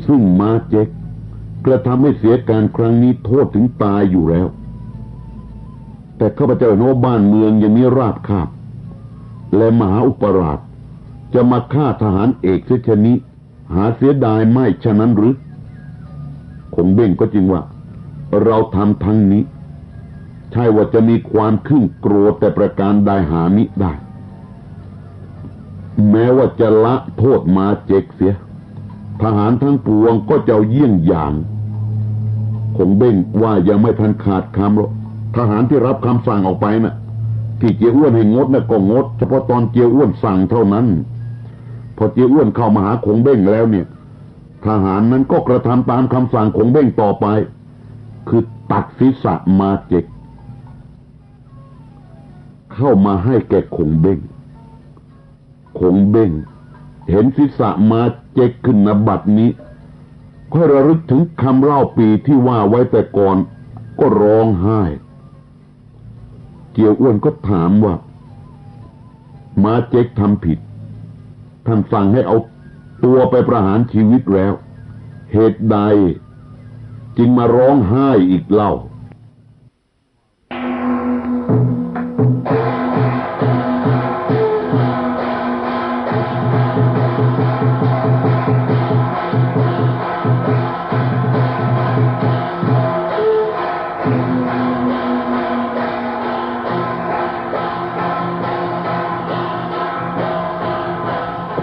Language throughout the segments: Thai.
ซึ่งมาเจ็กกระทำให้เสียการครั้งนี้โทษถึงตายอยู่แล้วแต่ข้าพเจ้าโน้บ้านเมืองยังมีราบคาบและมหาอุปราชจะมาฆ่าทหารเอกเสียชนี้หาเสียดายไม่ฉะนั้นหรือคงเบ่งก็จริงว่าเราทำทั้งนี้ใช่ว่าจะมีความขึ้นโกรธแต่ประการใดหามิได้แม้ว่าจะละโทษมาเจ็กเสียทหารทั้งปวงก็จะเยี่ยงอย่างคงเบ่งว่ายังไม่ทันขาดคำหรอกทหารที่รับคำสั่งออกไปน่ะที่เจียอ้วนให้งดน่ะก็งดเฉพาะตอนเจียอ้วนสั่งเท่านั้นพอเจียอ้วนเข้ามาหาคงเบ่งแล้วเนี่ยทหารนั้นก็กระทำตามคำสั่งคงเบ่งต่อไปคือตัดศีรษะมาเจ็กเข้ามาให้แก่คงเบ่งคงเบ่งเห็นศีรษะมาเจ็กขึ้นณบัดนี้ก็ระลึกถึงคำเล่าปีที่ว่าไว้แต่ก่อนก็ร้องไห้เจียวอ้วนก็ถามว่ามาเจ็กทำผิดท่านสั่งให้เอาตัวไปประหารชีวิตแล้วเหตุใดจึงมาร้องไห้อีกเล่า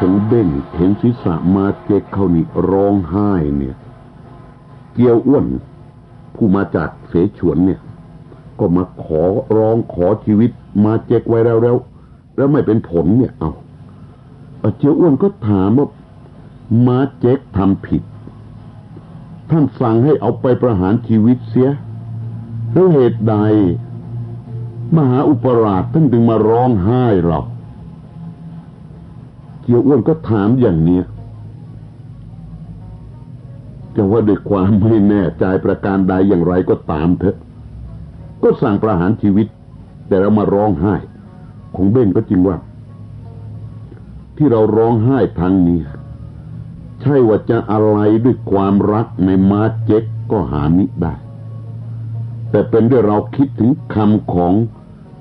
คงเบ่งเห็นศีรษะมาเจ็กเขานี่ร้องไห้เนี่ยเกียวอ้วนผู้มาจากเสฉวนเนี่ยก็มาขอร้องขอชีวิตมาเจ็กไว้แล้วไม่เป็นผลเนี่ยเอาเจียวอ้วนก็ถามว่ามาเจ็กทำผิดท่านสั่งให้เอาไปประหารชีวิตเสียแล้วเหตุใดมหาอุปราชท่านจึงมาร้องไห้เราเจียวอ้วนก็ถามอย่างเนี้ยจะว่าด้วยความไม่แน่ใจประการใดอย่างไรก็ตามเถอะก็สั่งประหารชีวิตแต่เรามาร้องไห้ของเบ้งก็จริงว่าที่เราร้องไห้ทางนี้ใช่ว่าจะอะไรด้วยความรักในมาเจ็กก็หามิได้แต่เป็นด้วยเราคิดถึงคำของ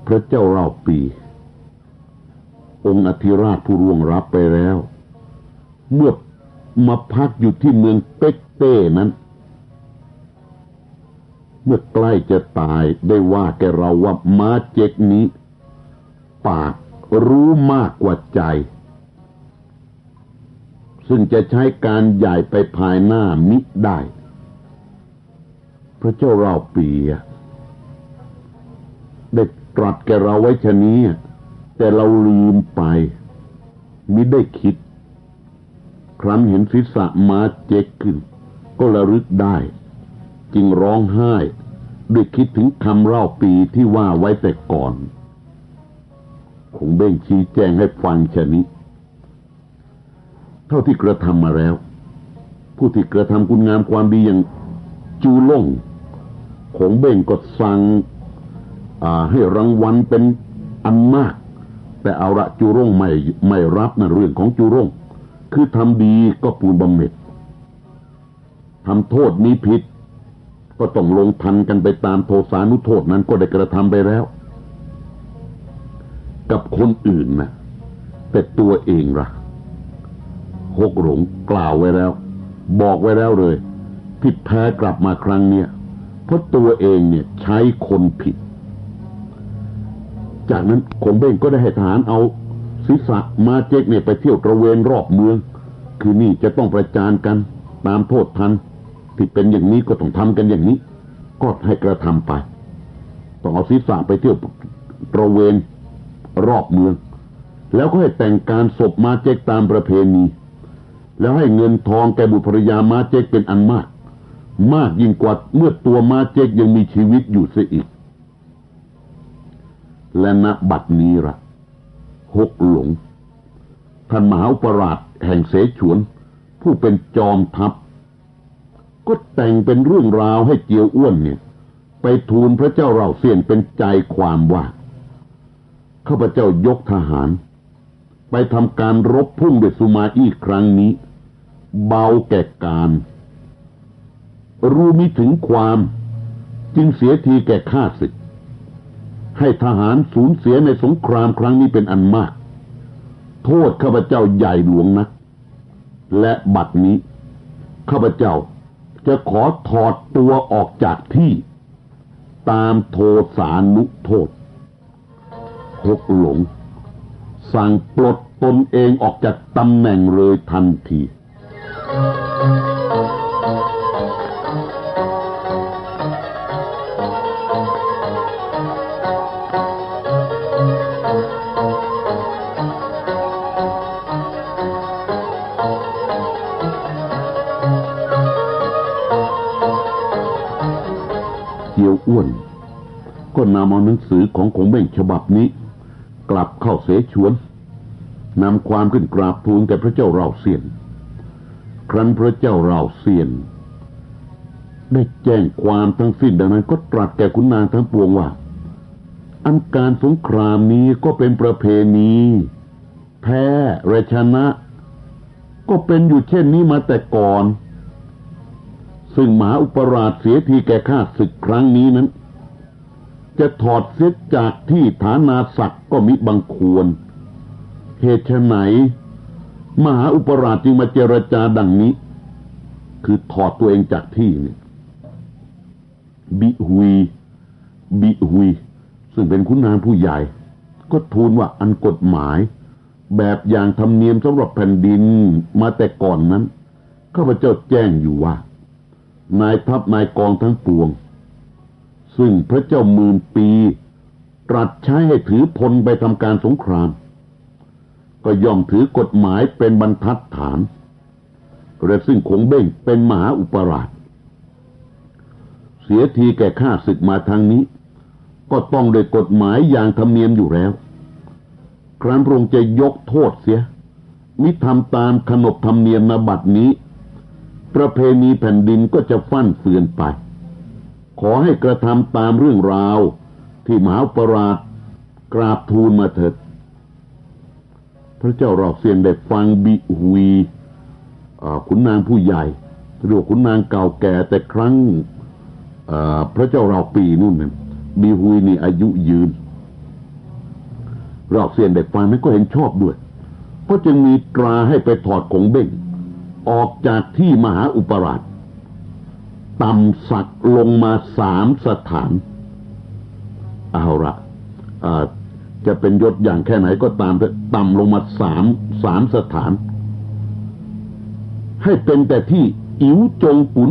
พระเจ้าเล่าปีองค์อธิราชผู้ร่วงรับไปแล้วเมื่อมาพักอยู่ที่เมืองเป๊กเต้นั้นเมื่อใกล้จะตายได้ว่าแกเราว่าม้าเจ็กนี้ปากรู้มากกว่าใจซึ่งจะใช้การใหญ่ไปภายหน้ามิได้พระเจ้าเราปีได้ตรัสแกเราไว้ชะนี้แต่เราลืมไปมิได้คิดครั้นเห็นศีรษะม้าเจ็กขึ้นก็ระลึกได้จึงร้องไห้ด้วยคิดถึงคำเล่าปีที่ว่าไว้แต่ก่อนคงเบ่งชี้แจงให้ฟังชะนี้เท่าที่กระทำมาแล้วผู้ที่กระทำคุณงามความดีอย่างจูล่งคงเบ่งก็สั่งให้รางวัลเป็นอันมากแต่เอาละจูร่งไม่รับนะเรื่องของจูร่งคือทำดีก็ปูนบำเหน็จทำโทษมีผิดก็ต้องลงทันกันไปตามโทสานุโทษนั้นก็ได้กระทำไปแล้วกับคนอื่นนะแต่ตัวเองล่ะหกหลงกล่าวไว้แล้วบอกไว้แล้วเลยที่แพ้กลับมาครั้งเนี้ยเพราะตัวเองเนี่ยใช้คนผิดจากนั้นคงเบ้งก็ได้ให้ทหารเอาศีรษะมาเจ็กเนี่ยไปเที่ยวตระเวนรอบเมืองคือนี่จะต้องประจานกันตามโทษทันที่เป็นอย่างนี้ก็ต้องทำกันอย่างนี้ก็ให้กระทำไปต้องเอาศีรษะไปเที่ยวตระเวนรอบเมืองแล้วก็ให้แต่งการศพมาเจ็กตามประเพณีแล้วให้เงินทองแก่บุตรภรรยามาเจ็กเป็นอันมากยิ่งกว่าเมื่อตัวมาเจ็กยังมีชีวิตอยู่เสียอีกและณบัดนี้ล่ะหกหลงท่านมหาอุปราชแห่งเสฉวนผู้เป็นจอมทัพก็แต่งเป็นเรื่องราวให้เจียวอ้วนเนี่ยไปทูลพระเจ้าเราเสียนเป็นใจความว่าข้าพเจ้ายกทหารไปทำการรบพุ่งด้วยสุมาอี้ครั้งนี้เบาแก่การ รู้มิถึงความจึงเสียทีแก่ข้าศึกให้ทหารสูญเสียในสงครามครั้งนี้เป็นอันมากโทษข้าพเจ้าใหญ่หลวงนักและบัดนี้ข้าพเจ้าจะขอถอดตัวออกจากที่ตามโทสานุโทษฮกหลงสั่งปลดตนเองออกจากตำแหน่งเลยทันทีเจียวอ้วนก็นำเอาหนังสือของคงเบ้งฉบับนี้กลับเข้าเสฉวนนำความขึ้นกราบทูลแก่พระเจ้าเราเซียนครั้นพระเจ้าเราเซียนได้แจ้งความทั้งสิ้นดังนั้นก็ตรัสแก่ขุนนางทั้งปวงว่าอันการสงครามนี้ก็เป็นประเพณีแพ้และชนะก็เป็นอยู่เช่นนี้มาแต่ก่อนซึ่งมหาอุปราชเสียทีแก่ข้าศึกครั้งนี้นั้นจะถอดเสียจากที่ฐานาศักดิ์ก็มิบังควรเหตุไฉนมหาอุปราชจึงมาเจรจาดังนี้คือถอดตัวเองจากที่นี่บิฮุยซึ่งเป็นขุนนางผู้ใหญ่ก็ทูลว่าอันกฎหมายแบบอย่างธรรมเนียมสำหรับแผ่นดินมาแต่ก่อนนั้นข้าพเจ้าแจ้งอยู่ว่านายทัพนายกองทั้งปวงซึ่งพระเจ้าหมื่นปีตรัสใช้ให้ถือพลไปทำการสงครามก็ย่อมถือกฎหมายเป็นบรรทัดฐานและซึ่งคงเบ้งเป็นมหาอุปราชเสียทีแก่ข้าศึกมาทางนี้ก็ต้องโดยกฎหมายอย่างธรรมเนียมอยู่แล้วครั้นพระองค์จะยกโทษเสียมิทำตามขนบธรรมเนียมณบัดนี้ประเพณีแผ่นดินก็จะฟั่นเฟือนไปขอให้กระทำตามเรื่องราวที่มหาอุปราชกราบทูลมาเถิดพระเจ้าเราเซียนได้ฟังบิฮุยขุนนางผู้ใหญ่เรียกขุนนางเก่าแก่แต่ครั้งพระเจ้าเราปีนู่นเนี่ยบิฮุยนี่อายุยืนเราเซียนได้ฟังนั้นก็เห็นชอบด้วยก็จึงมีตราให้ไปถอดคงเบ้งออกจากที่มหาอุปราชต่ำสักลงมา3 สถานเอาละจะเป็นยศอย่างแค่ไหนก็ตามต่ำลงมา3 สถานให้เป็นแต่ที่อิ๋วจงปุน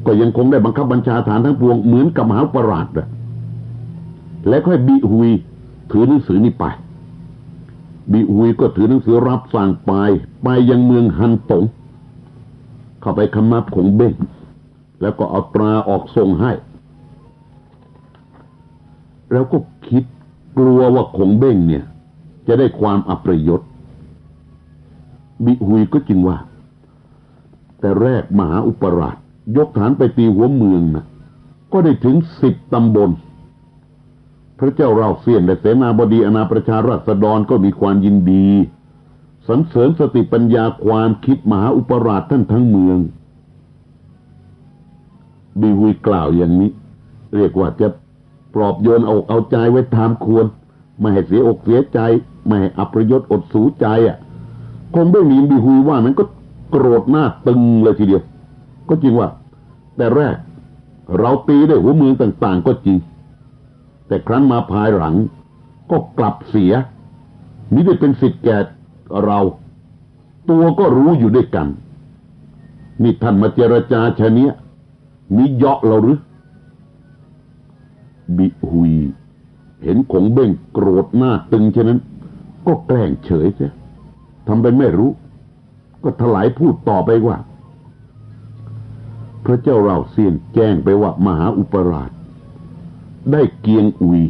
ก็ยังคงได้บังคับบัญชาฐานทั้งปวงเหมือนกับมหาอุปราชและค่อยบิฮุยถือหนังสือนี้ไปบิฮุยก็ถือหนังสือรับสั่งไปยังเมืองฮันตงเข้าไปคำนับคงเบ้งแล้วก็เอาตราออกส่งให้แล้วก็คิดกลัวว่าคงเบ้งเนี่ยจะได้ความอัปยศบิฮุยก็จึงว่าแต่แรกมหาอุปราชยกฐานไปตีหัวเมืองนะก็ได้ถึง10 ตำบลพระเจ้าเราเซียนและเสนาบดีอาณาประชาราษฎรก็มีความยินดีสรรเสริญสติปัญญาความคิดมหาอุปราชท่านทั้งเมืองบิฮุยกล่าวอย่างนี้เรียกว่าจะปลอบโยนเอาใจไว้ตามควรไม่ให้เสียอกเสียใจไม่ให้อัปยศอดสูใจคงไม่มีบิฮุยว่านั้นก็โกรธหน้าตึงเลยทีเดียวก็จริงว่าแต่แรกเราตีได้หัวเมืองต่างๆก็จริงแต่ครั้นมาภายหลังก็กลับเสียมิได้เป็นสิทธิ์แก่เราตัวก็รู้อยู่ด้วยกันนี่ท่านมาเจรจาชะเนี้ยมีเยาะเราหรือบิฮุยเห็นคงเบ้งโกรธหน้าตึงฉะนั้นก็แกล้งเฉยเสียทำเป็นไม่รู้ก็ถลายพูดต่อไปว่าพระเจ้าเราเซียนแจ้งไปว่ามหาอุปราชได้เกียงอุย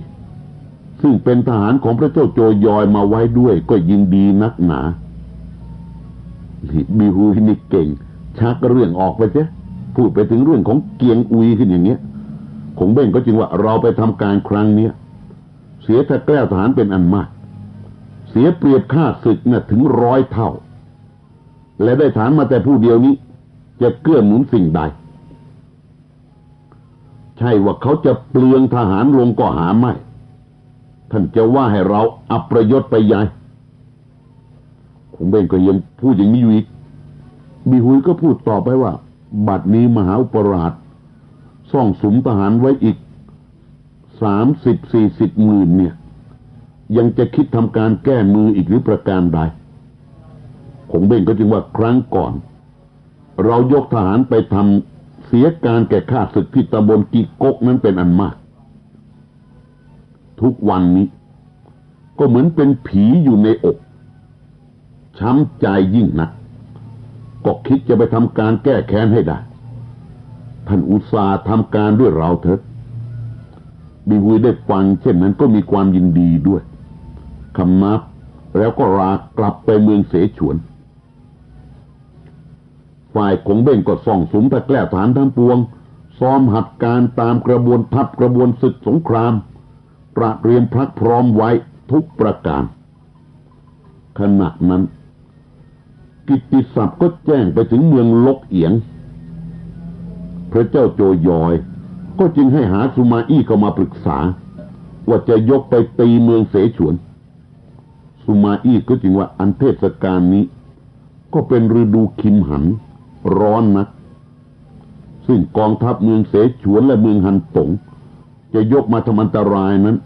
ซึ่งเป็นทหารของพระเจ้าโจยอยมาไว้ด้วยก็ยินดีนักหนาบิฮุยนี่เก่งชักเรื่องออกไปเสียพูดไปถึงเรื่องของเกียงอุยขึ้นอย่างเงี้ยคงเบ้งก็จึงว่าเราไปทำการครั้งเนี้ยเสียถ้าแกล้วทหารเป็นอันมากเสียเปรียบข้าศึกน่ะถึง100 เท่าและได้ฐานมาแต่ผู้เดียวนี้ จะเกื้อหนุนสิ่งใดใช่ว่าเขาจะเปลืองทหารลงก็หาไม่ท่านจะว่าให้เราอัปยศไปใหญ่คงเบ่งก็ยังพูดอย่างนี้อยู่อีกบีหุยก็พูดต่อไปว่าบัดนี้มหาอุปราชซ่องสุมทหารไว้อีก30-40 หมื่นเนี่ยยังจะคิดทำการแก้มืออีกหรือประการใดคงเบ่งก็จึงว่าครั้งก่อนเรายกทหารไปทำเสียการแก่ข้าศึกที่ตำบลกิกกนั้นเป็นอันมากทุกวันนี้ก็เหมือนเป็นผีอยู่ในอกช้ำใจยิ่งนักก็คิดจะไปทำการแก้แค้นให้ได้ท่านอุตส่าห์ทำการด้วยเราเถิดบีวุยได้ฟังเช่นนั้นก็มีความยินดีด้วยคำนับแล้วก็ลากลับไปเมืองเสฉวนฝ่ายของเบ่งก็ส่องสุมตะแกล้ฐานทั้งปวงซ้อมหัดการตามกระบวนทัพกระบวนศึกสงครามตระเตรียมพรักพร้อมไว้ทุกประการขณะนั้นกิตติศัพท์ก็แจ้งไปถึงเมืองลกเอียงพระเจ้าโจยอยก็จึงให้หาสุมาอี้เข้ามาปรึกษาว่าจะยกไปตีเมืองเสฉวนสุมาอี้ก็จึงว่าอันเทศกาลนี้ก็เป็นฤดูคิมหันร้อนนักซึ่งกองทัพเมืองเสฉวนและเมืองฮันตงจะยกมาทำอันตรายนั้น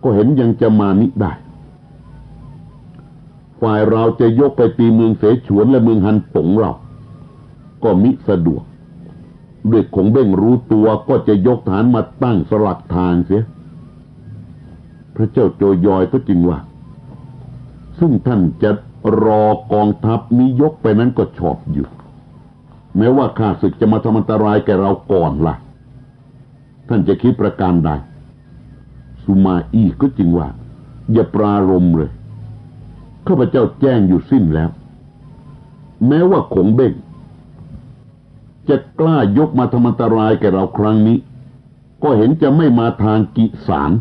ก็เห็นยังจะมามิได้ฝ่ายเราจะยกไปตีเมืองเสฉวนและเมืองฮันตงเราก็มิสะดวกด้วยคงเบ้งรู้ตัวก็จะยกฐานมาตั้งสลักทางเสียพระเจ้าโจยอยก็จึงว่าซึ่งท่านจะรอกองทัพนี้ยกไปนั้นก็ชอบอยู่แม้ว่าข้าศึกจะมาทำอันตรายแก่เราก่อนล่ะท่านจะคิดประการใดสุมาอี้ก็จึงว่าอย่าปรารภเลยข้าพเจ้าแจ้งอยู่สิ้นแล้วแม้ว่าคงเบ้งจะกล้ายกมาทำอันตรายแก่เราครั้งนี้ก็เห็นจะไม่มาทางกิสาน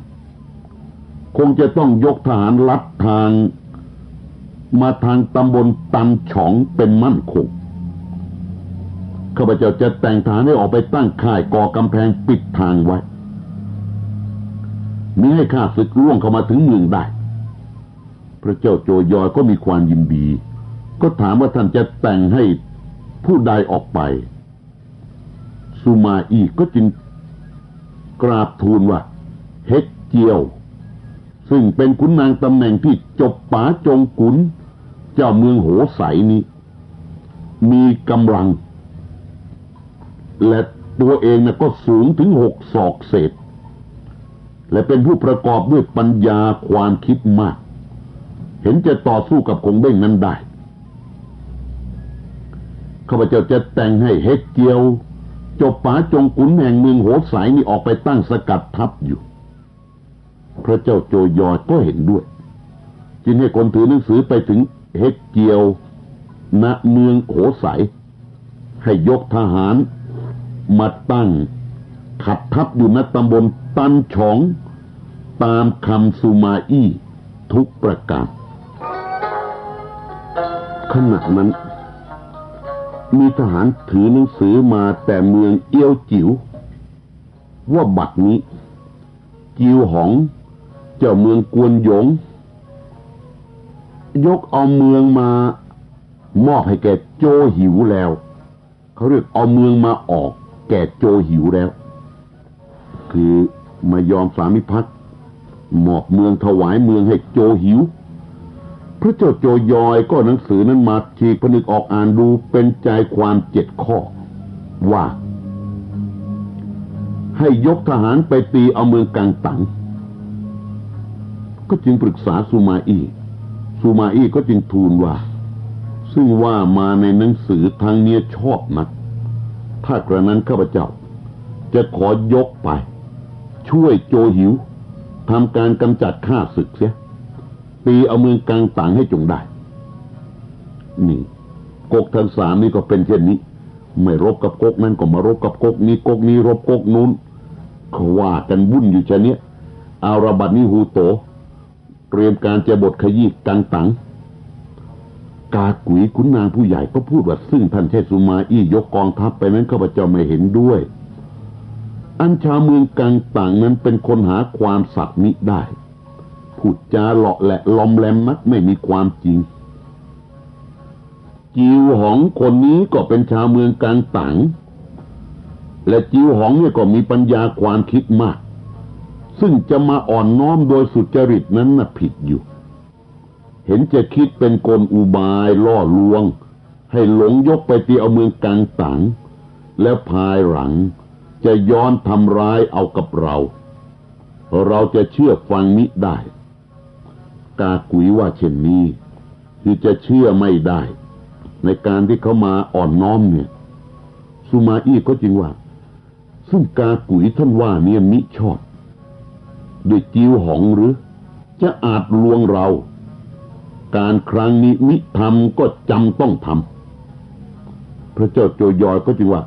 คงจะต้องยกทหารลัดทางมาทางตำบลตันฉองเป็นมั่นคงข้าพเจ้าจะแต่งทหารให้ออกไปตั้งค่ายก่อกำแพงปิดทางไว้มิให้ข้าศึกล่วงเข้ามาถึงเมืองได้พระเจ้าโจยอยก็มีความยินดีก็ถามว่าท่านจะแต่งให้ผู้ใดออกไปสุมาอี้ก็จึงกราบทูลว่าเฮกเจียวซึ่งเป็นขุนนางตำแหน่งที่จบป๋าจงกุนเจ้าเมืองโหไสนี้มีกำลังและตัวเองก็สูงถึง6 ศอกเศษและเป็นผู้ประกอบด้วยปัญญาความคิดมากเห็นจะต่อสู้กับคงเบ้งนั้นได้ข้าพเจ้าจะแต่งให้เฮกเจียวจบป๋าจงกุนแห่งเมืองโหไสนี้ออกไปตั้งสกัดทัพอยู่พระเจ้าโจยอยก็เห็นด้วยจึงให้คนถือหนังสือไปถึงเฮกเจียวณเมืองโหไสให้ยกทหารมาตั้งขัดทัพอยู่ณตำบลตันฉองตามคำสุมาอี้ทุกประการขณะนั้นมีทหารถือหนังสือมาแต่เมืองเอี้ยวจิ๋วว่าบัดนี้จิ๋วหองเจ้าเมืองกวนหยงยกเอาเมืองมามอบให้แก่โจหิวแล้วเขาเรียกเอาเมืองมาออกแก่โจหิวแล้วคือมายอมสามิภักดิ์มอบเมืองถวายเมืองให้โจหิวพระเจ้าโจยอยก็หนังสือนั้นมาฉีกผนึกออกอ่านดูเป็นใจความ7 ข้อว่าให้ยกทหารไปตีเอาเมืองกังตังก็จึงปรึกษาสุมาอี้ก็จึงทูลว่าซึ่งว่ามาในหนังสือทางเนี้ยชอบนักถ้ากระนั้นข้าพเจ้าจะขอยกไปช่วยโจหิวทำการกำจัดข้าศึกเสียตีเอาเมืองกังตังให้จงได้นี่ก๊กทั้ง3นี่ก็เป็นเช่นนี้ไม่รบกับก๊กนั้นก็มารบกับก๊กนี้ก๊กนี้รบก๊กนู้นเขาว่ากันวุ่นอยู่เช่นนี้เอาระบัดนี้ฮูโตเตรียมการจะบทขยี้กังตัง กากุ๋ยขุนนางผู้ใหญ่ก็พูดว่าซึ่งท่านใช่สุมาอี้ยกกองทัพไปนั้นข้าพเจ้าไม่เห็นด้วยอันชาวเมืองกังต่างนั้นเป็นคนหาความสัตย์มิได้พูดจาเลาะแหละลอมแหลมนักไม่มีความจริงจิวหองคนนี้ก็เป็นชาวเมืองกังต่างและจิวหองเนี่ยก็มีปัญญาความคิดมากซึ่งจะมาอ่อนน้อมโดยสุจริตนั้นน่ะผิดอยู่เห็นจะคิดเป็นกลอุบายล่อลวงให้หลงยกไปตีเอาเมืองกังต่างแล้วภายหลังจะย้อนทำร้ายเอากับเราจะเชื่อฟังมิได้กากุ๋ยว่าเช่นนี้คือจะเชื่อไม่ได้ในการที่เขามาอ่อนน้อมเนี่ยสุมาอี้ก็จริงว่าซึ่งกากุ๋ยท่านว่าเนี่ยมิชอบด้วยจิวหองหรือจะอาจลวงเราการครั้งนี้มิทำก็จำต้องทำพระเจ้าโจยอยก็จริงว่า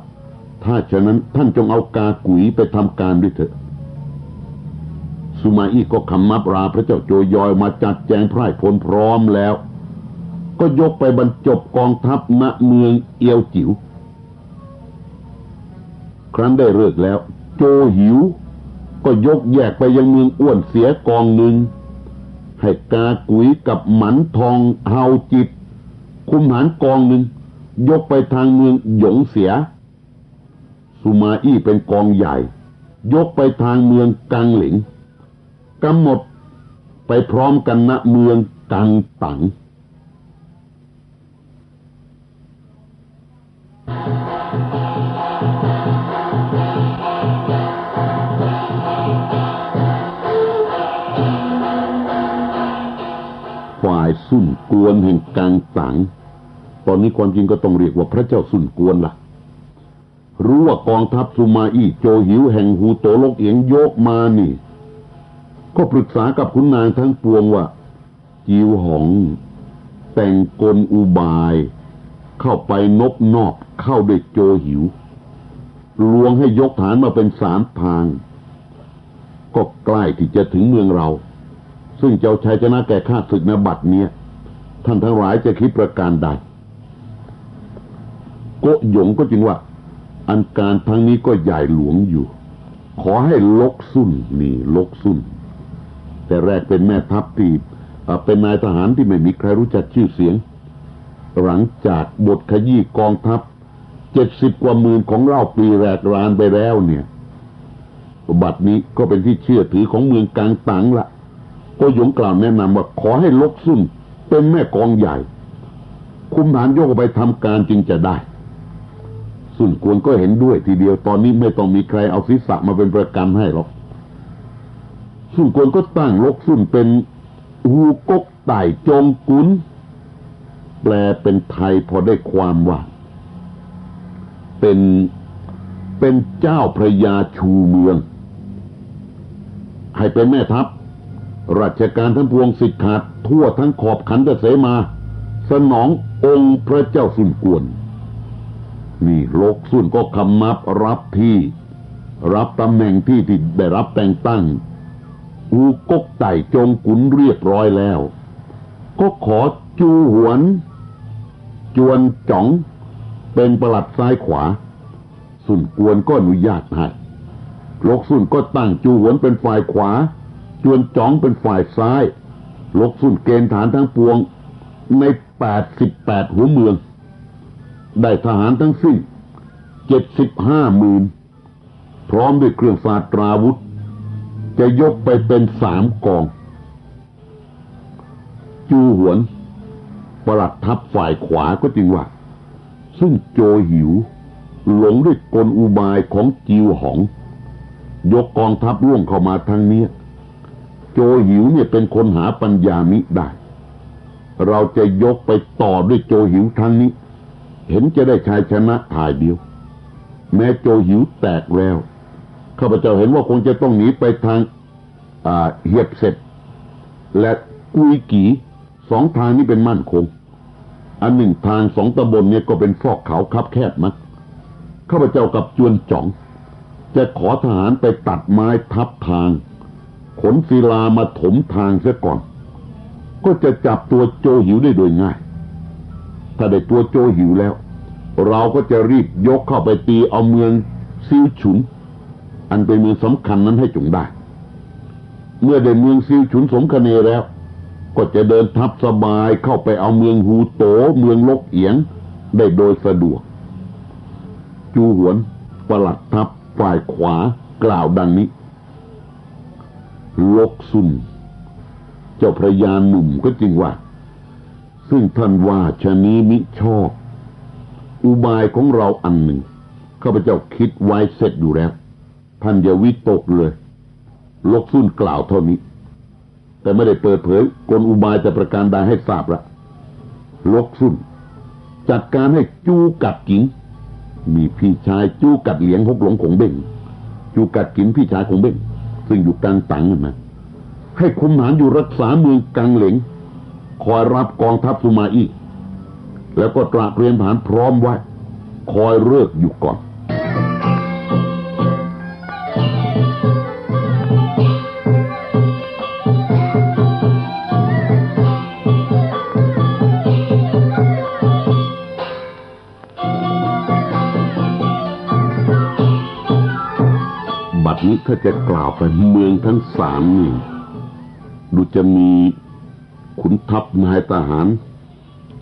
ถ้าฉะนั้นท่านจงเอากากุ๋ยไปทำการด้วยเถอะสุมาอี้ก็คำนับราพระเจ้าโจยอยมาจัดแจงไพร่พลพร้อมแล้วก็ยกไปบรรจบกองทัพณเมืองเอียวจิ๋วครั้นได้เลิกแล้วโจหิวก็ยกแยกไปยังเมืองอ้วนเสียกองหนึ่งให้กากุ๋ยกับหมันทองเฮาจิตคุมหารกองหนึ่งยกไปทางเมืองหยงเสียสุมาอี้เป็นกองใหญ่ยกไปทางเมืองกังหลิงกำหนดไปพร้อมกันณเมืองกังตังฝ่ายซุ่นกวนแห่งกังตังตอนนี้ความจริงก็ต้องเรียกว่าพระเจ้าซุ่นกวนล่ะรู้ว่ากองทัพสุมาอี้โจหิวแห่งฮูโตลกเอียงโยกมานี่ก็ปรึกษากับขุนนางทั้งปวงว่าจิวหองแต่งกลอุบายเข้าไปนบนอบเข้าด้วยโจหิวลวงให้ยกฐานมาเป็น3 ทางก็ใกล้ที่จะถึงเมืองเราซึ่งเจ้าชัยชนะแก่ข้าศึกในบัดเนี้ยท่านทั้งหลายจะคิดประการใดโกหยงก็จึงว่าอันการทั้งนี้ก็ใหญ่หลวงอยู่ขอให้ลกซุ่นนี่ลกซุ่นแต่แรกเป็นแม่ทัพที่เป็นนายทหารที่ไม่มีใครรู้จักชื่อเสียงหลังจากบทขยี้กองทัพ70 กว่าหมื่นของเล่าปีแรกรานไปแล้วเนี่ยบัดนี้ก็เป็นที่เชื่อถือของเมืองกังตังละก็ยงกล่าวแนะนำว่าขอให้ลกซุ่นเป็นแม่กองใหญ่คุมฐานยกไปทำการจึงจะได้ซุ่นกวนก็เห็นด้วยทีเดียวตอนนี้ไม่ต้องมีใครเอาศีรษะมาเป็นประกันให้หรอกซุ่นกวนก็ตั้งลกซุ่นเป็นฮูกกไต่จงกุนแปลเป็นไทยพอได้ความว่าเป็นเจ้าพระยาชูเมืองให้เป็นแม่ทัพราชการทั้งปวงสิทธิ์ขาดทั่วทั้งขอบขันธเสมาสนององค์พระเจ้าซุ่นกวนนี่ลกซุ่นก็คำนับรับตำแหน่งที่ได้รับแต่งตั้งอูกกไต่จงกุนเรียบร้อยแล้วก็ขอจูหวนจวนจ๋องเป็นประหลัดซ้ายขวาซุ่นกวนก็อนุญาตให้ลกซุ่นก็ตั้งจูหวนเป็นฝ่ายขวาจวนจ๋องเป็นฝ่ายซ้ายลกซุ่นเกณฑ์ฐานทั้งปวงใน88 หัวเมืองได้ทหารทั้งสิ้น75 หมื่นพร้อมด้วยเครื่องศาสตราวุธจะยกไปเป็น3 กองจูหวนประหลัดทัพฝ่ายขวาก็จึงว่าซึ่งโจหิวหลงด้วยกลอุบายของจิวหองยกกองทัพล่วงเข้ามาทางนี้โจหิวเนี่ยเป็นคนหาปัญญามิได้เราจะยกไปต่อด้วยโจหิวทางนี้เห็นจะได้ชัยชนะถ่ายเดียวแม้โจหิวแตกแล้วข้าพเจ้าเห็นว่าคงจะต้องหนีไปทางเฮียบเสร็จและกุยกี2 ทางนี้เป็นมั่นคงอันหนึ่งทาง2 ตำบลเนี่ยก็เป็นฟอกเขาคับแคบนักข้าพเจ้ากับจวนจ๋องจะขอทหารไปตัดไม้ทับทางขนศิลามาถมทางเสียก่อนก็จะจับตัวโจหิวได้โดยง่าย ถ้าได้ตัวโจหิวแล้วเราก็จะรีบยกเข้าไปตีเอาเมืองซิวฉุนอันเป็นเมืองสำคัญนั้นให้จงได้เมื่อได้เมืองซิวฉุนสมคะเนแล้วก็จะเดินทัพสบายเข้าไปเอาเมืองฮูโตเมืองลกเอียงได้โดยสะดวกจูหวนปลัดทัพฝ่ายขวากล่าวดังนี้ลกซุนเจ้าพระยาหนุ่มก็จริงว่าซึ่งท่านว่าชะนี้มิชอบอุบายของเราอันหนึ่งข้าพเจ้าคิดไว้เสร็จอยู่แล้วท่านอย่าวิตกเลยลกซุนกล่าวเท่านี้แต่ไม่ได้เปิดเผยกลอุบายแต่ประการใดให้ทราบละลกซุนจัดการให้จูกัดกิงมีพี่ชายจูกัดเหลียงฮกหลงคงเบ้งจูกัดกินพี่ชายคงเบ้งซึ่งอยู่กลางตังนะให้คุมฐานอยู่รักษาเมืองกังเหลงคอยรับกองทัพสุมาอี้แล้วก็ตระเตรียมฐานพร้อมไว้คอยเลิกอยู่ก่อนบัดนี้ถ้าจะกล่าวไปเมืองทั้งสามนี่ดูจะมีขุนทัพนายทหาร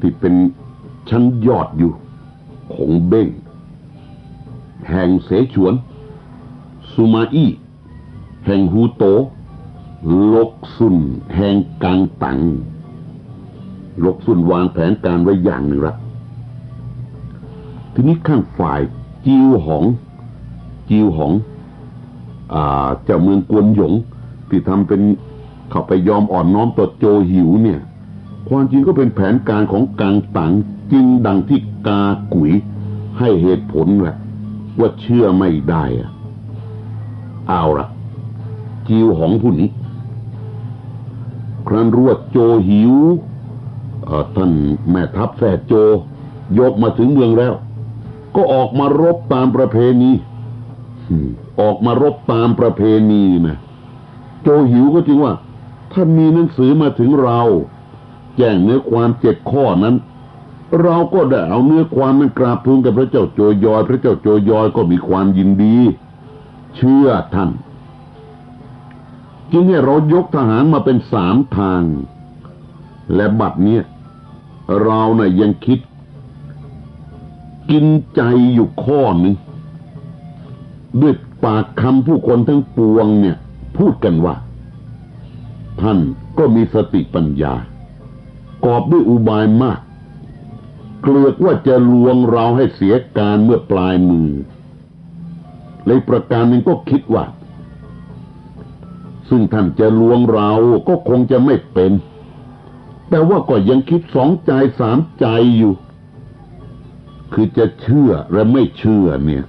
ที่เป็นชั้นยอดอยู่คงเบ้งแห่งเสฉวนสุมาอี้แห่งฮูโตลกซุนแห่งกังตังลกซุนวางแผนการไว้อย่างหนึ่งละทีนี้ข้างฝ่ายจิวหองเจ้าเมืองกวนหยงที่ทำเป็นเข้าไปยอมอ่อนน้อมต่อโจหิวเนี่ยความจริงก็เป็นแผนการของกังตังจริงดังที่กากุ๋ยให้เหตุผลแหละว่าเชื่อไม่ได้เอาละจิวหองผู้นี้ครั้นรู้ว่าโจหิวท่านแม่ทัพแซ่โจยกมาถึงเมืองแล้วก็ออกมารบตามประเพณีนะโจหิวก็จริงว่าถ้ามีหนังสือมาถึงเราแจ้งเนื้อความ7 ข้อนั้นเราก็ได้เอาเนื้อความนั้นกราบทูลกับพระเจ้าโจยอยพระเจ้าโจยอยก็มีความยินดีเชื่อท่านจึงให้เรายกทหารมาเป็น3 ทางและบัดนี้เราน่ะยังคิดกินใจอยู่ข้อนึงด้วยปากคำผู้คนทั้งปวงเนี่ยพูดกันว่าท่านก็มีสติปัญญากอบด้วยอุบายมากเกลือกว่าจะลวงเราให้เสียการเมื่อปลายมือเลยประการหนึ่งก็คิดว่าซึ่งท่านจะลวงเราก็คงจะไม่เป็นแต่ว่าก็ยังคิด2 ใจ3 ใจอยู่คือจะเชื่อและไม่เชื่อเนี่ย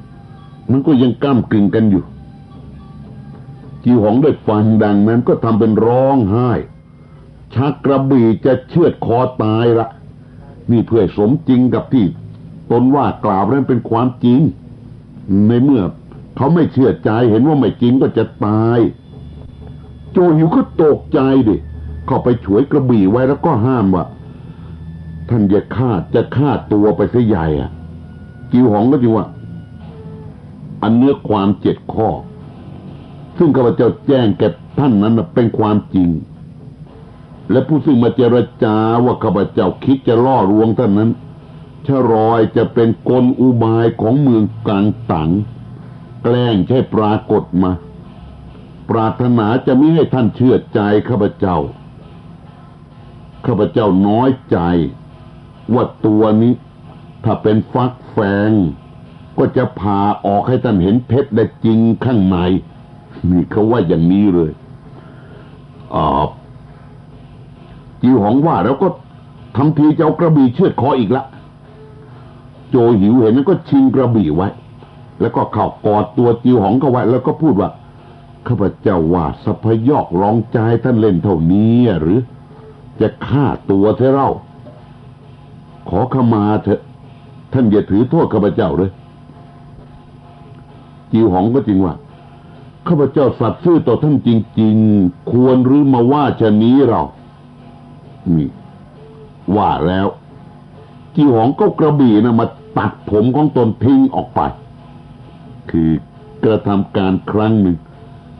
มันก็ยังก้ำกึ่งกันอยู่จิวหองได้ฟังดังนั้นก็ทำเป็นร้องไห้ชักกระบี่จะเชือดคอตายละนี่เพื่อสมจริงกับที่ตนว่ากล่าวนั้นเป็นความจริงในเมื่อเขาไม่เชื่อใจเห็นว่าไม่จริงก็จะตายโจหิวก็ตกใจดิเข้าไปฉวยกระบี่ไว้แล้วก็ห้ามว่าท่านจะฆ่าตัวไปเสียใหญ่จิวหองก็จริงว่าอันเนื้อความ7 ข้อซึ่งข้าพเจ้าแจ้งแก่ท่านนั้นเป็นความจริงและผู้ซึ่งมาเจรจาว่าข้าพเจ้าคิดจะล่อลวงท่านนั้นชะรอยจะเป็นกลอุบายของเมืองกังตังแกล้งใช้ปรากฏมาปรารถนาจะไม่ให้ท่านเชื่อใจข้าพเจ้าน้อยใจว่าตัวนี้ถ้าเป็นฟักแฟงก็จะพาออกให้ท่านเห็นเพชรได้จริงข้างในนี่เขาว่าอย่างนี้เลยจิวหองว่าแล้วก็ทำทีจะเอากระบี่เชือดคออีกละโจหิวเห็นนั้นก็ชิงกระบี่ไว้แล้วก็เข้ากอดตัวจิวหองเข้าไว้แล้วก็พูดว่าข้าพเจ้าว่าสัพยอกลองใจท่านเล่นเท่านี้หรือจะฆ่าตัวเธอเล่าขอขมาเถอะท่านอย่าถือโทษข้าพเจ้าเลยจิวหองก็จริงว่าข้าพเจ้าสัตย์ซื่อต่อท่านจริงๆควรหรือมาว่าชะนี้เรานี่ว่าแล้ว จีหองก็กระบี่นะมาตัดผมของตนทิ้งออกไปคือกระทำการครั้งหนึ่ง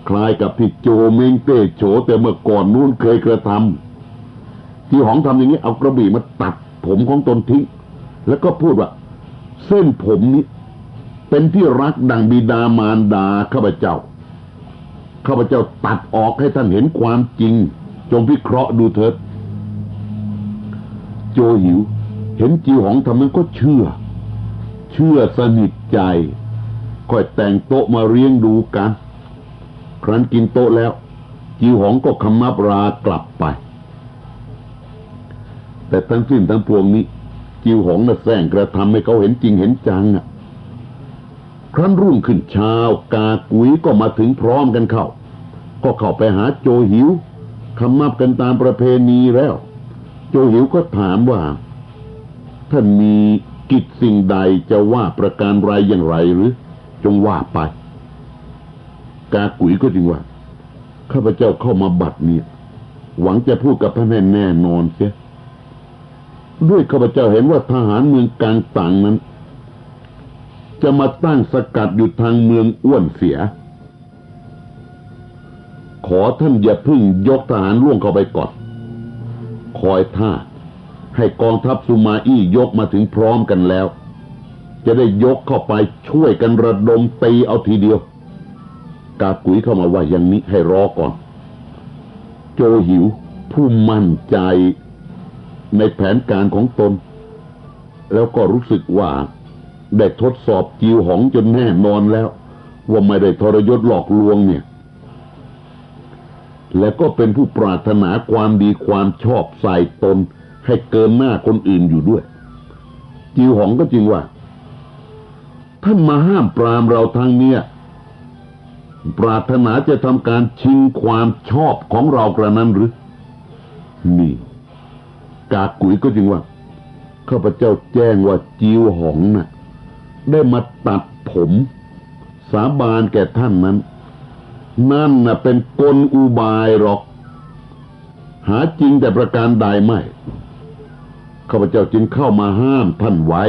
คล้ายกับที่โจเม้งเต้โฉแต่เมื่อก่อนนู้นเคยกระทำจีหองทำอย่างนี้เอากระบี่มาตัดผมของตนทิ้งแล้วก็พูดว่าเส้นผมนี้เป็นที่รักดังบิดามารดาข้าพเจ้าตัดออกให้ท่านเห็นความจริงจงพิเคราะห์ดูเถิดโจหิวเห็นจีหองทำนั้นก็เชื่อสนิทใจค่อยแต่งโต๊ะมาเลี้ยงดูกันครั้นกินโต๊ะแล้วจีหองก็ขมับลากลับไปแต่ทั้งสิ้นทั้งปวงนี้จีหองน่ะแสร้งกระทำให้เขาเห็นจริงเห็นจังครั้นรุ่งขึ้นเช้ากากุ๋ยก็มาถึงพร้อมกันก็เข้าไปหาโจหิวขมับกันตามประเพณีแล้วโจหิวก็ถามว่าท่านมีกิจสิ่งใดจะว่าประการไรอย่างไรหรือจงว่าไปกากุ๋ยก็จึงว่าข้าพเจ้าเข้ามาบัดนี้หวังจะพูดกับท่านให้แน่นอนเสียด้วยข้าพเจ้าเห็นว่าทหารเมืองกลางต่างนั้นจะมาตั้งสกัดอยู่ทางเมืองอ้วนเสียขอท่านอย่าพึ่งยกทหารล่วงเข้าไปก่อนคอยท่าให้กองทัพซูมาอี้ยกมาถึงพร้อมกันแล้วจะได้ยกเข้าไปช่วยกันระดมตีเอาทีเดียวกากุ๋ยเข้ามาว่าอย่างนี้ให้รอก่อนโจหิวผู้มั่นใจในแผนการของตนแล้วก็รู้สึกว่าได้ทดสอบจิวหองจนแน่นอนแล้วว่าไม่ได้ทรยศหลอกลวงเนี่ยและก็เป็นผู้ปรารถนาความดีความชอบใส่ตนให้เกินหน้าคนอื่นอยู่ด้วยจิวหองก็จริงว่าท่านมาห้ามปรามเราทางเนี้ยปรารถนาจะทำการชิงความชอบของเรากระนั้นหรือนี่กากุ๋ยก็จริงว่าข้าพเจ้าแจ้งว่าจิวหองน่ะได้มาตัดผมสาบานแก่ท่านนั้นนั่นน่ะเป็นกลอุบายหรอกหาจริงแต่ประการใดไม่ข้าพเจ้าจึงเข้ามาห้ามท่านไว้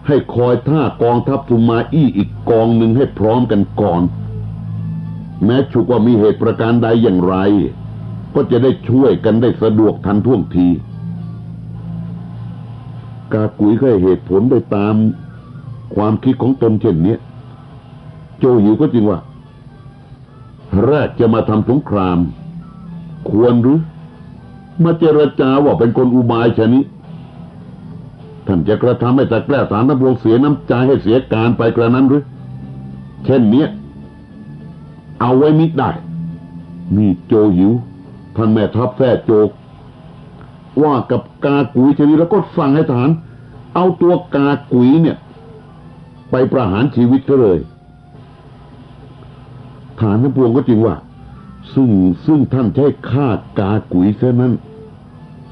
ให้คอยท่ากองทัพซูมาอี้อีกกองหนึ่งให้พร้อมกันก่อนแม้ฉุกว่ามีเหตุประการใดอย่างไรก็จะได้ช่วยกันได้สะดวกทันท่วงทีกากุ๋ยก็ให้เหตุผลไปตามความคิดของตนเช่นนี้โจหิวก็จริงว่าแรกจะมาทำสงครามควรหรือมาเจรจาว่าเป็นกลอุบายชนิดท่านจะกระทำให้ตะแกล้ฐานทัพบกเสียน้ำใจให้เสียการไปกระนั้นหรือเช่นนี้เอาไว้มิได้นี่โจหิวท่านแม่ทัพแท้โจกว่ากับกากุ๋ยชนิดแล้วก็สั่งให้ทหารเอาตัวกากุ๋ยเนี่ยไปประหารชีวิตก็เลยฐานทั้งปวงก็จริงว่าซึ่งท่านใช้ฆ่ากากุ๋ยเท่านั้น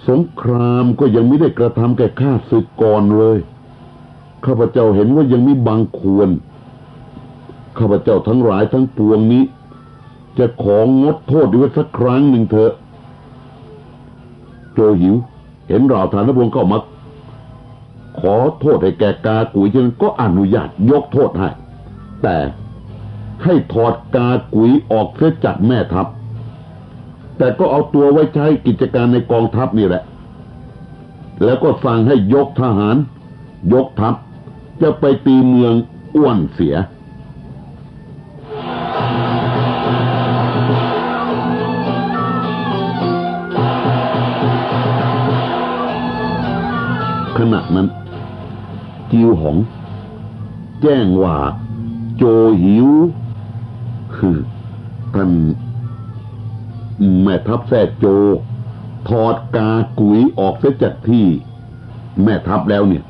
สงครามก็ยังไม่ได้กระทำแก่ข้าศึกก่อนเลยข้าพเจ้าเห็นว่ายังมีบางควรข้าพเจ้าทั้งหลายทั้งปวงนี้จะของดโทษไว้สักครั้งหนึ่งเถอะโจหิวเห็นเราฐานทั้งปวงก็มาขอโทษให้แก่กากุ๋ยฉะนั้นก็อนุญาตยกโทษให้แต่ให้ถอดกากุ๋ยออกเสียจากแม่ทัพแต่ก็เอาตัวไว้ใช้กิจการในกองทัพนี่แหละแล้วก็สั่งให้ยกทหารยกทัพจะไปตีเมืองอ้วนเสียขณะนั้นจิวหองแจ้งว่าโจหิวคือท่านแม่ทัพแท้โจถอดกากุ๋ยออกเสียจากที่แม่ทัพแล้วเนี่ย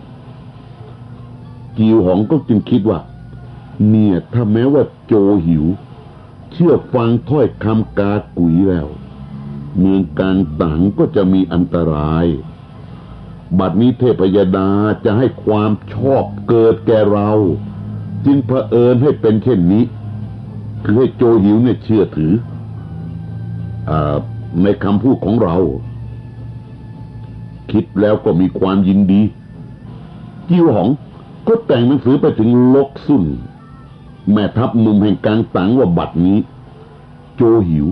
จิวหองก็จึงคิดว่าเนี่ยถ้าแม้ว่าโจหิวเชื่อฟังถ้อยคำกากุ๋ยแล้วเมืองกลางต่างก็จะมีอันตรายบัดนี้เทพยดาจะให้ความชอบเกิดแก่เราจึงเผอิญให้เป็นเช่นนี้คือให้โจหิวเนี่ยเชื่อถือในคำพูดของเรา คิดแล้วก็มีความยินดีจิ้วหองก็แต่งหนังสือไปถึงลกซุ่นแม่ทัพหนุ่มแห่งกลางตังว่าบัดนี้โจหิว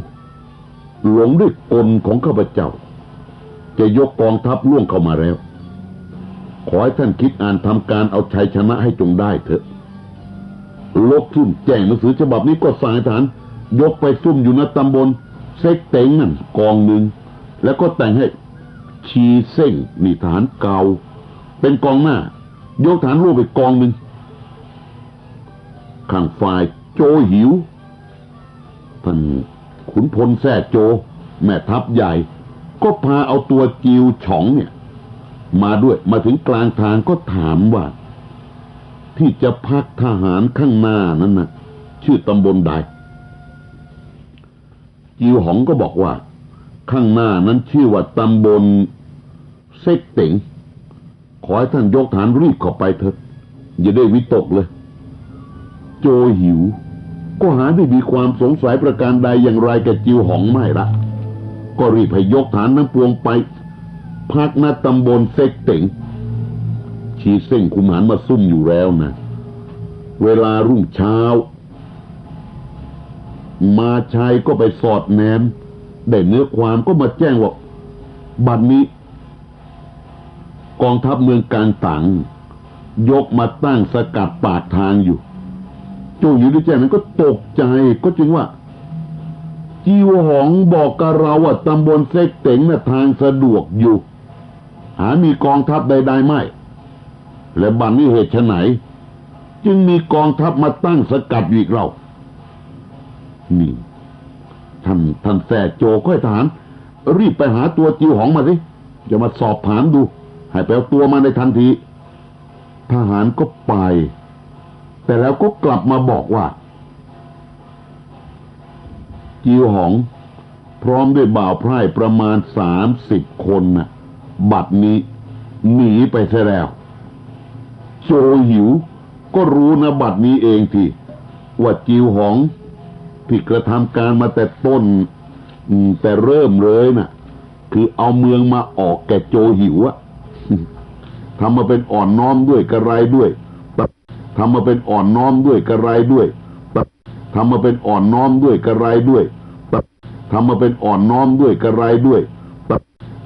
หลงด้วยกลของข้าพเจ้าจะยกกองทัพล่วงเข้ามาแล้วขอให้ท่านคิดอ่านทำการเอาชัยชนะให้จงได้เถอะลกซุ่นแจ้งหนังสือฉบับนี้ก็สั่งทหารยกไปซุ่มอยู่ณตำบลเซ็กเต็งนั่นกองหนึ่งแล้วก็แต่งให้ชีเส้งนี่ฐานเก่าเป็นกองหน้ายกฐานร่วมไปกองหนึ่งข้างฝ่ายโจหิวท่านขุนพลแซ่โจแม่ทัพใหญ่ก็พาเอาตัวจิวฉองเนี่ยมาด้วยมาถึงกลางทางก็ถามว่าที่จะพักทหารข้างหน้านั้นน่ะชื่อตำบลใดจิวหองก็บอกว่าข้างหน้านั้นชื่อว่าตำบลเซ็กเต็งขอให้ท่านยกฐานรีบเข้าไปเถิดอย่าได้วิตกเลยโจหิวก็หาได้มีความสงสัยประการใดอย่างไรกับจิวหองไม่ละก็รีบให้ยกฐานนั้นปวงไปพักณตำบลเซ็กเต็งชีเส้งคุมหารมาซุ่มอยู่แล้วนะเวลารุ่งเช้ามาชัยก็ไปสอดแนมได้เนื้อความก็มาแจ้งว่าบัดนี้กองทัพเมืองกลางตังยกมาตั้งสกัดปากทางอยู่โจอยู่ด้วยแจ้งนั้นก็ตกใจก็จึงว่าจิวหองบอกกับเราว่าตำบลเซ็กเต็งน่ะทางสะดวกอยู่หามีกองทัพใดๆไม่และบัดนี้เหตุไฉนจึงมีกองทัพมาตั้งสกัดอยู่อีกเรานี่ท่านแซ่โจก็ให้ทหารรีบไปหาตัวจิวหองมาสิจะมาสอบถามดูให้ไปเอาตัวมาในทันทีทหารก็ไปแต่แล้วก็กลับมาบอกว่าจิวหองพร้อมด้วยบ่าวไพร่ประมาณ30 คนน่ะบัดนี้หนีไปซะแล้วโจหิวก็รู้นะบัดนี้เองที่ว่าจิวหองที่กระทำการมาแต่ต้นแต่เริ่มเลยน่ะคือเอาเมืองมาออกแก่โจหิวอะทำมาเป็นอ่อนน้อมด้วยกระไรด้วยทำมาเป็นอ่อนน้อมด้วยกระไรด้วยทำมาเป็นอ่อนน้อมด้วยกระไรด้วยทำมาเป็นอ่อนน้อมด้วยกระไรด้วย